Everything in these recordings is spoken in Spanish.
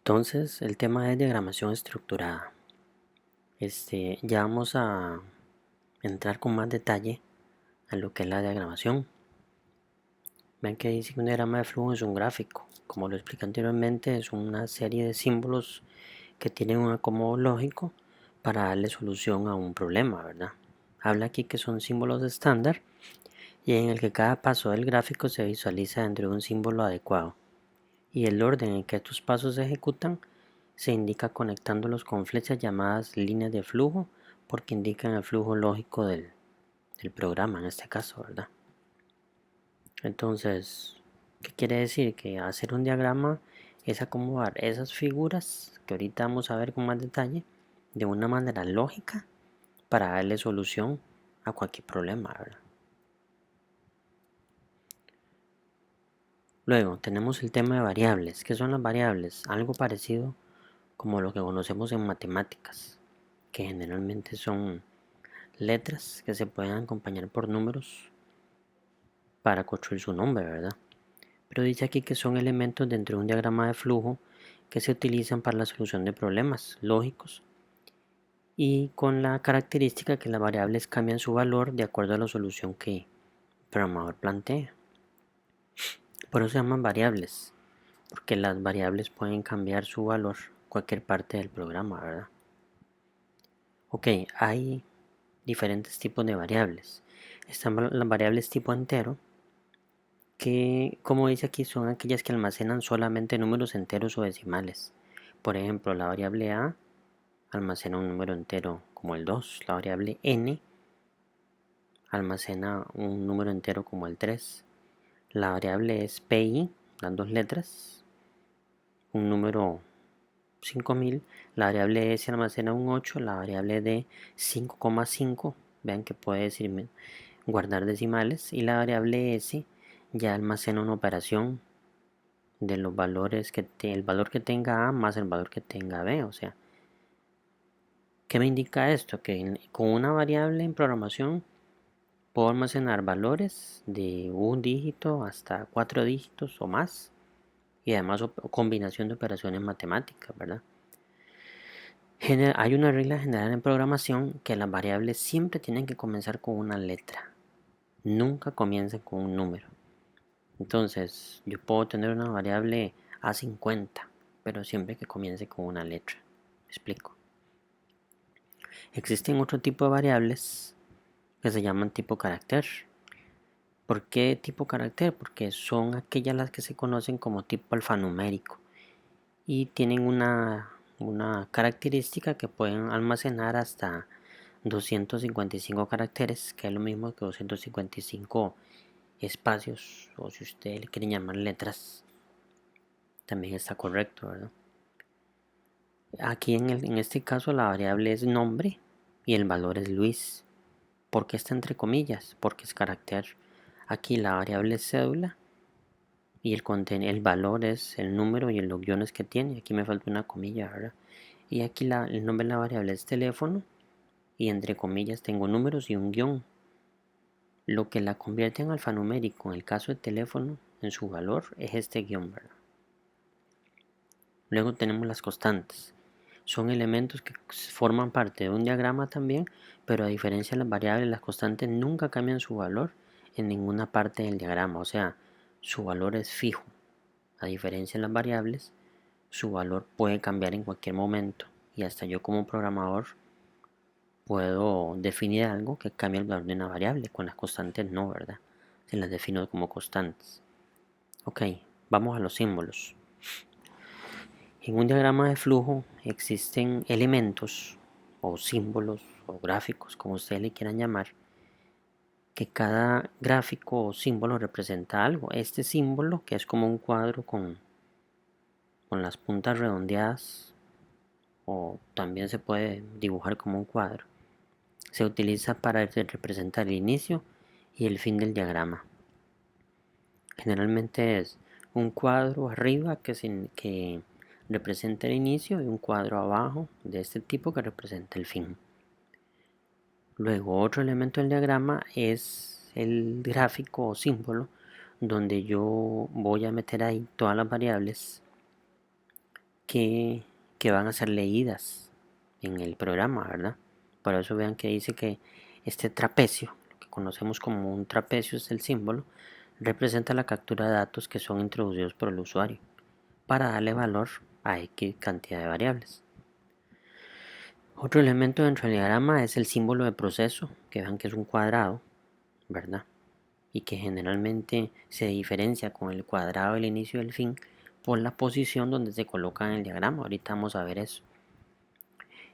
Entonces, el tema es diagramación estructurada. Ya vamos a entrar con más detalle a lo que es la diagramación. Ven que dice que un diagrama de flujo es un gráfico. Como lo expliqué anteriormente, es una serie de símbolos que tienen un acomodo lógico para darle solución a un problema, ¿verdad? Habla aquí que son símbolos estándar y en el que cada paso del gráfico se visualiza dentro de un símbolo adecuado. Y el orden en que estos pasos se ejecutan se indica conectándolos con flechas llamadas líneas de flujo porque indican el flujo lógico del programa en este caso, ¿verdad? Entonces, ¿qué quiere decir? Que hacer un diagrama es acomodar esas figuras que ahorita vamos a ver con más detalle de una manera lógica para darle solución a cualquier problema, ¿verdad? Luego tenemos el tema de variables. ¿Qué son las variables? Algo parecido como lo que conocemos en matemáticas, que generalmente son letras que se pueden acompañar por números para construir su nombre, ¿verdad? Pero dice aquí que son elementos dentro de un diagrama de flujo que se utilizan para la solución de problemas lógicos y con la característica que las variables cambian su valor de acuerdo a la solución que el programador plantea. Por eso se llaman variables, porque las variables pueden cambiar su valor en cualquier parte del programa, ¿verdad? Ok, hay diferentes tipos de variables. Están las variables tipo entero, que como dice aquí son aquellas que almacenan solamente números enteros o decimales. Por ejemplo, la variable a almacena un número entero como el 2, la variable n almacena un número entero como el 3, la variable es pi, las dos letras, un número 5000, la variable s almacena un 8, la variable d 5,5, vean que puede decir guardar decimales, y la variable s ya almacena una operación de los valores el valor que tenga a más el valor que tenga b. O sea, ¿qué me indica esto? Que con una variable en programación puedo almacenar valores de un dígito hasta 4 dígitos o más, y además combinación de operaciones matemáticas, ¿verdad? Hay una regla general en programación que las variables siempre tienen que comenzar con una letra, nunca comiencen con un número. Entonces, yo puedo tener una variable A50, pero siempre que comience con una letra. ¿Me explico? Existen otro tipo de variables que se llaman tipo carácter. ¿Por qué tipo carácter? Porque son aquellas las que se conocen como tipo alfanumérico y tienen una característica que pueden almacenar hasta 255 caracteres, que es lo mismo que 255 espacios, o si ustedes le quieren llamar letras, también está correcto, ¿verdad? Aquí en este caso la variable es nombre y el valor es Luis. ¿Por qué está entre comillas? Porque es carácter. Aquí la variable es cédula y el valor es el número y los guiones que tiene. Aquí me falta una comilla, ¿verdad? Y aquí el nombre de la variable es teléfono y entre comillas tengo números y un guión. Lo que la convierte en alfanumérico en el caso de teléfono en su valor es este guión, ¿verdad? Luego tenemos las constantes. Son elementos que forman parte de un diagrama también, pero a diferencia de las variables, las constantes nunca cambian su valor en ninguna parte del diagrama, o sea, su valor es fijo. A diferencia de las variables, su valor puede cambiar en cualquier momento y hasta yo como programador puedo definir algo que cambie el valor de una variable. Con las constantes no, ¿verdad? Se las defino como constantes. Ok, vamos a los símbolos. En un diagrama de flujo existen elementos o símbolos o gráficos, como ustedes le quieran llamar, que cada gráfico o símbolo representa algo. Este símbolo, que es como un cuadro con las puntas redondeadas, o también se puede dibujar como un cuadro, se utiliza para representar el inicio y el fin del diagrama. Generalmente es un cuadro arriba que representa el inicio y un cuadro abajo de este tipo que representa el fin. Luego otro elemento del diagrama es el gráfico o símbolo donde yo voy a meter ahí todas las variables que van a ser leídas en el programa, ¿verdad? Por eso vean que dice que este trapecio, lo que conocemos como un trapecio es el símbolo, representa la captura de datos que son introducidos por el usuario para darle valor a X cantidad de variables. Otro elemento dentro del diagrama es el símbolo de proceso, que vean que es un cuadrado, ¿verdad? Y que generalmente se diferencia con el cuadrado del inicio y el fin por la posición donde se coloca en el diagrama. Ahorita vamos a ver eso.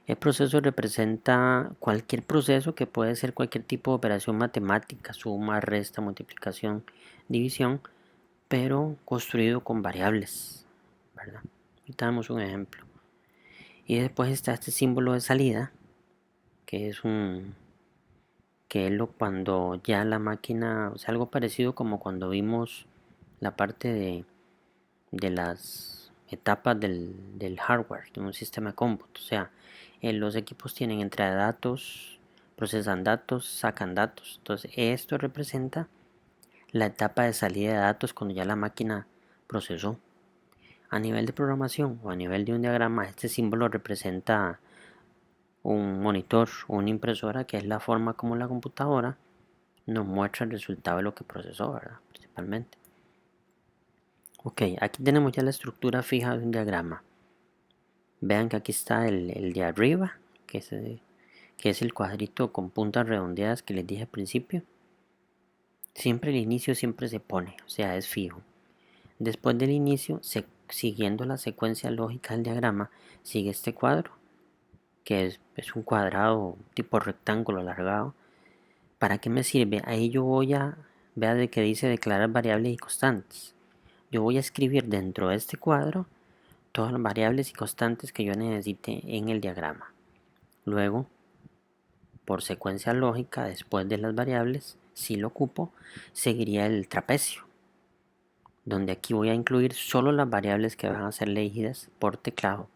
El proceso representa cualquier proceso que puede ser cualquier tipo de operación matemática, suma, resta, multiplicación, división, pero construido con variables, ¿verdad? Ahorita damos un ejemplo. Y después está este símbolo de salida, que es cuando ya la máquina, o sea, algo parecido como cuando vimos la parte de las etapas del hardware de un sistema de cómputo. O sea, los equipos tienen entrada de datos, procesan datos, sacan datos. Entonces, esto representa la etapa de salida de datos cuando ya la máquina procesó. A nivel de programación o a nivel de un diagrama, este símbolo representa un monitor o una impresora, que es la forma como la computadora nos muestra el resultado de lo que procesó, ¿verdad? Principalmente. Ok, aquí tenemos ya la estructura fija de un diagrama. Vean que aquí está el de arriba, que es el cuadrito con puntas redondeadas que les dije al principio. Siempre el inicio siempre se pone, o sea, es fijo. Después del inicio, siguiendo la secuencia lógica del diagrama, sigue este cuadro, que es un cuadrado tipo rectángulo alargado. ¿Para qué me sirve? Ahí yo voy a, vea de que dice declarar variables y constantes. Yo voy a escribir dentro de este cuadro todas las variables y constantes que yo necesite en el diagrama. Luego, por secuencia lógica, después de las variables, si lo ocupo, seguiría el trapecio, donde aquí voy a incluir solo las variables que van a ser leídas por teclado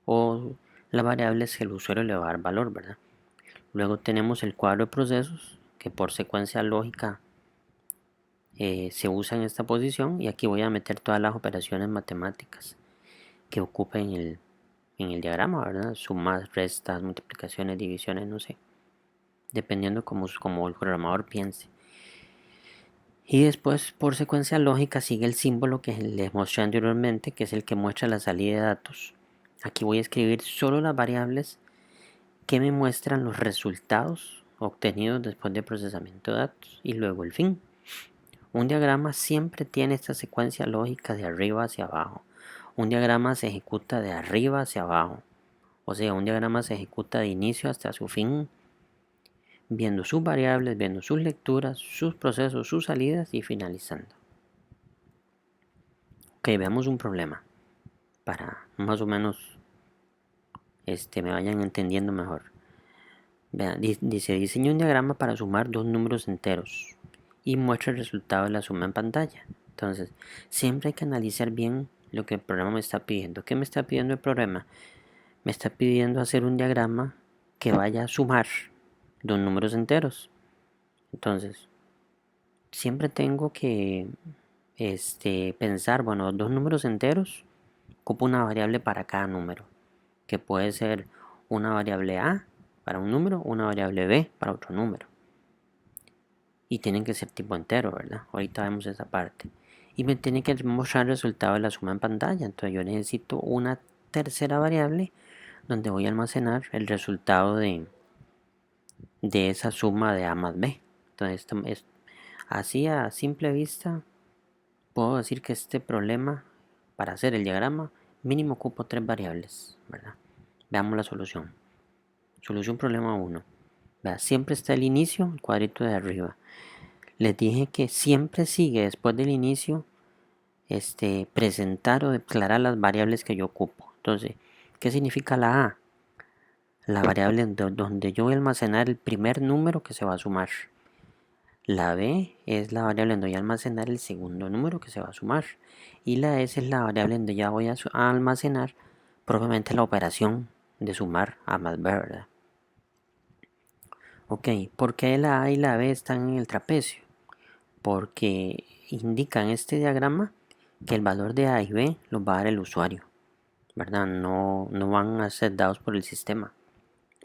o las variables que el usuario le va a dar valor, ¿verdad? Luego tenemos el cuadro de procesos, que por secuencia lógica se usa en esta posición, y aquí voy a meter todas las operaciones matemáticas que ocupen en el diagrama, ¿verdad? Sumas, restas, multiplicaciones, divisiones, no sé, dependiendo como el programador piense. Y después, por secuencia lógica, sigue el símbolo que les mostré anteriormente, que es el que muestra la salida de datos. Aquí voy a escribir solo las variables que me muestran los resultados obtenidos después de procesamiento de datos, y luego el fin. Un diagrama siempre tiene esta secuencia lógica de arriba hacia abajo. Un diagrama se ejecuta de arriba hacia abajo. O sea, un diagrama se ejecuta de inicio hasta su fin, viendo sus variables, viendo sus lecturas, sus procesos, sus salidas y finalizando. Ok, veamos un problema para más o menos me vayan entendiendo mejor. Vean, dice, diseña un diagrama para sumar dos números enteros y muestra el resultado de la suma en pantalla. Entonces, siempre hay que analizar bien lo que el programa me está pidiendo. ¿Qué me está pidiendo el programa? Me está pidiendo hacer un diagrama que vaya a sumar dos números enteros. Entonces, siempre tengo que pensar, bueno, dos números enteros, ocupo una variable para cada número, que puede ser una variable A para un número, una variable B para otro número. Y tienen que ser tipo entero, ¿verdad? Ahorita vemos esa parte. Y me tiene que mostrar el resultado de la suma en pantalla. Entonces yo necesito una tercera variable donde voy a almacenar el resultado de esa suma de A más B. Entonces, así a simple vista, puedo decir que este problema, para hacer el diagrama, mínimo ocupo tres variables, ¿verdad? Veamos la solución. Solución problema 1. Siempre está el inicio, el cuadrito de arriba. Les dije que siempre sigue después del inicio presentar o declarar las variables que yo ocupo. Entonces, ¿qué significa la A? La variable donde yo voy a almacenar el primer número que se va a sumar. La B es la variable donde voy a almacenar el segundo número que se va a sumar. Y la S es la variable donde ya voy a almacenar propiamente la operación de sumar A más B, ¿verdad? Ok, ¿por qué la A y la B están en el trapecio? Porque indican este diagrama que el valor de A y B los va a dar el usuario. ¿verdad? No van a ser dados por el sistema.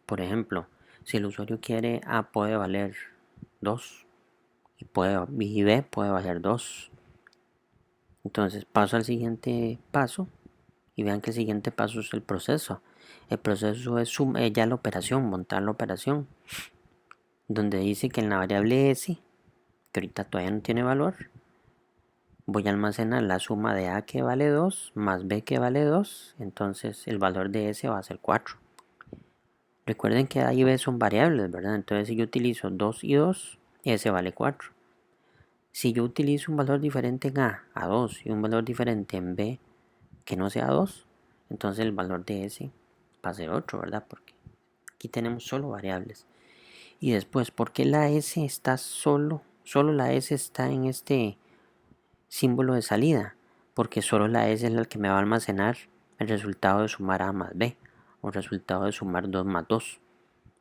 Por ejemplo, si el usuario quiere A puede valer 2 y B puede valer 2. Entonces paso al siguiente paso y vean que el siguiente paso es el proceso. El proceso es ya la operación, montar la operación, donde dice que en la variable S, que ahorita todavía no tiene valor, voy a almacenar la suma de A que vale 2 más B que vale 2, entonces el valor de S va a ser 4. Recuerden que A y B son variables, ¿verdad? Entonces si yo utilizo 2 y 2, S vale 4. Si yo utilizo un valor diferente en A 2 y un valor diferente en B que no sea 2, entonces el valor de S va a ser otro, ¿verdad? Porque aquí tenemos solo variables. Y después, ¿por qué la S está solo la S está en este símbolo de salida? Porque solo la S es la que me va a almacenar el resultado de sumar A más B, o el resultado de sumar 2 más 2,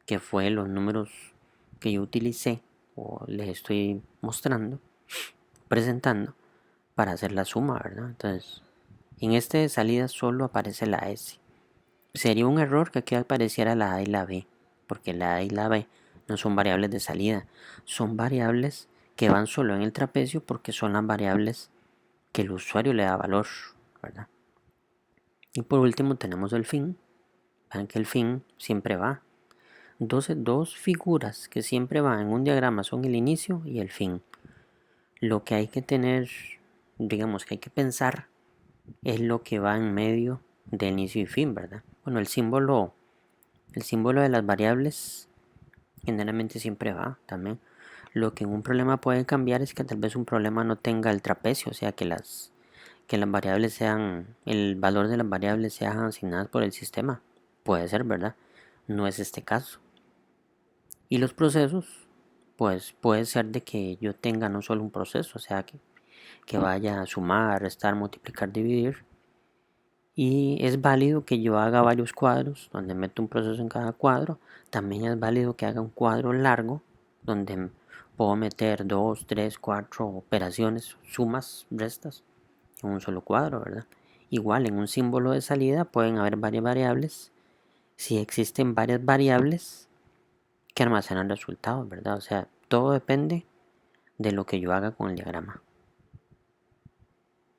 que fue los números que yo utilicé o les estoy mostrando, presentando para hacer la suma, ¿verdad? Entonces, en este de salida solo aparece la S. Sería un error que aquí apareciera la A y la B, porque la A y la B no son variables de salida, son variables que van solo en el trapecio porque son las variables que el usuario le da valor, ¿verdad? Y por último tenemos el fin. Vean que el fin siempre va. Entonces, dos figuras que siempre van en un diagrama son el inicio y el fin. Lo que hay que tener, digamos que hay que pensar, es lo que va en medio de inicio y fin, ¿verdad? Bueno, el símbolo de las variables generalmente siempre va también. Lo que en un problema puede cambiar es que tal vez un problema no tenga el trapecio, o sea que las variables sean, el valor de las variables sean asignadas por el sistema. Puede ser, ¿verdad? No es este caso. Y los procesos, pues puede ser de que yo tenga no solo un proceso, o sea que vaya a sumar, restar, multiplicar, dividir. Y es válido que yo haga varios cuadros donde meto un proceso en cada cuadro. También es válido que haga un cuadro largo donde puedo meter 2, 3, 4 operaciones, sumas, restas en un solo cuadro, ¿verdad? Igual en un símbolo de salida pueden haber varias variables. Si existen varias variables que almacenan resultados, ¿verdad? O sea, todo depende de lo que yo haga con el diagrama.